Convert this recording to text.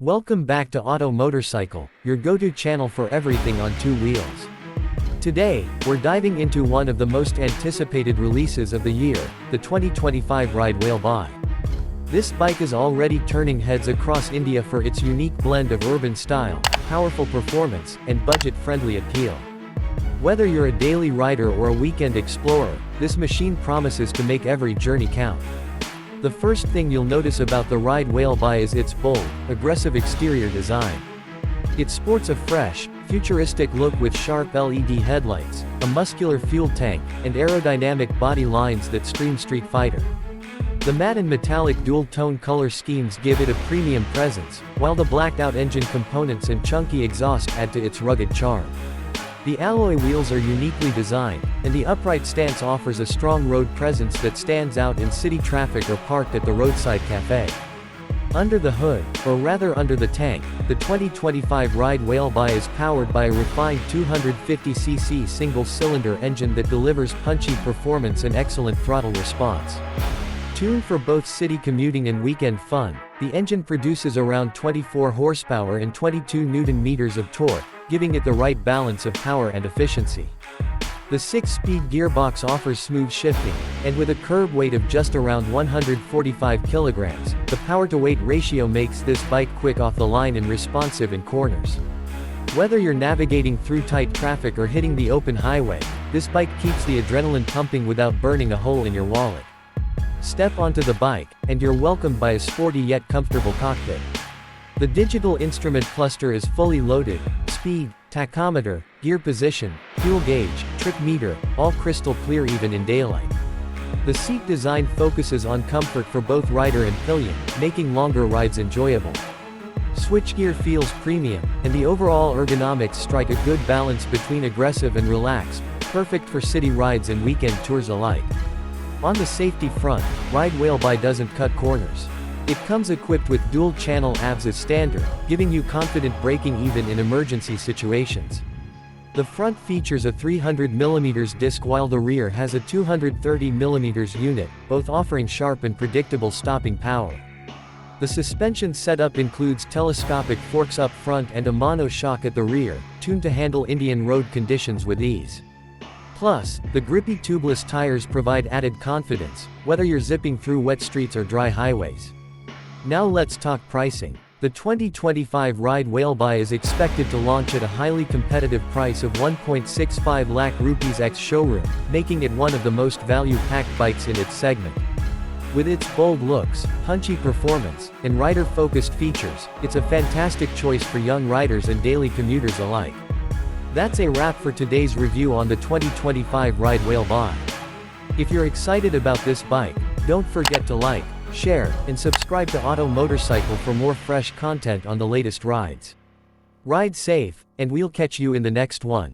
Welcome back to Auto Motorcycle, your go-to channel for everything on two wheels. Today, we're diving into one of the most anticipated releases of the year, the 2025 ride Wale Bhai. This bike is already turning heads across India for its unique blend of urban style, powerful performance, and budget-friendly appeal. Whether you're a daily rider or a weekend explorer, this machine promises to make every journey count. The first thing you'll notice about the ride Wale Bhai is its bold, aggressive exterior design. It sports a fresh, futuristic look with sharp LED headlights, a muscular fuel tank, and aerodynamic body lines that scream Street Fighter. The matte and metallic dual-tone color schemes give it a premium presence, while the blacked-out engine components and chunky exhaust add to its rugged charm. The alloy wheels are uniquely designed, and the upright stance offers a strong road presence that stands out in city traffic or parked at the roadside cafe. Under the hood, or rather under the tank, the 2025 ride Wale Bhai is powered by a refined 250cc single-cylinder engine that delivers punchy performance and excellent throttle response. Tuned for both city commuting and weekend fun, the engine produces around 24 horsepower and 22 Nm of torque, giving it the right balance of power and efficiency. The 6-speed gearbox offers smooth shifting, and with a curb weight of just around 145 kilograms, the power-to-weight ratio makes this bike quick off the line and responsive in corners. Whether you're navigating through tight traffic or hitting the open highway, this bike keeps the adrenaline pumping without burning a hole in your wallet. Step onto the bike, and you're welcomed by a sporty yet comfortable cockpit. The digital instrument cluster is fully loaded: speed, tachometer, gear position, fuel gauge, trip meter, all crystal clear even in daylight. The seat design focuses on comfort for both rider and pillion, making longer rides enjoyable. Switchgear feels premium, and the overall ergonomics strike a good balance between aggressive and relaxed, perfect for city rides and weekend tours alike. On the safety front, ride Wale Bhai doesn't cut corners. It comes equipped with dual-channel ABS as standard, giving you confident braking even in emergency situations. The front features a 300mm disc while the rear has a 230mm unit, both offering sharp and predictable stopping power. The suspension setup includes telescopic forks up front and a mono-shock at the rear, tuned to handle Indian road conditions with ease. Plus, the grippy tubeless tires provide added confidence, whether you're zipping through wet streets or dry highways. Now let's talk pricing. The 2025 ride Wale Bhai is expected to launch at a highly competitive price of 1.65 lakh rupees ex-showroom, making it one of the most value-packed bikes in its segment. With its bold looks, punchy performance, and rider-focused features, it's a fantastic choice for young riders and daily commuters alike. That's a wrap for today's review on the 2025 ride Wale Bhai. If you're excited about this bike, don't forget to like, share, and subscribe to Auto Motorcycle for more fresh content on the latest rides. Ride safe, and we'll catch you in the next one.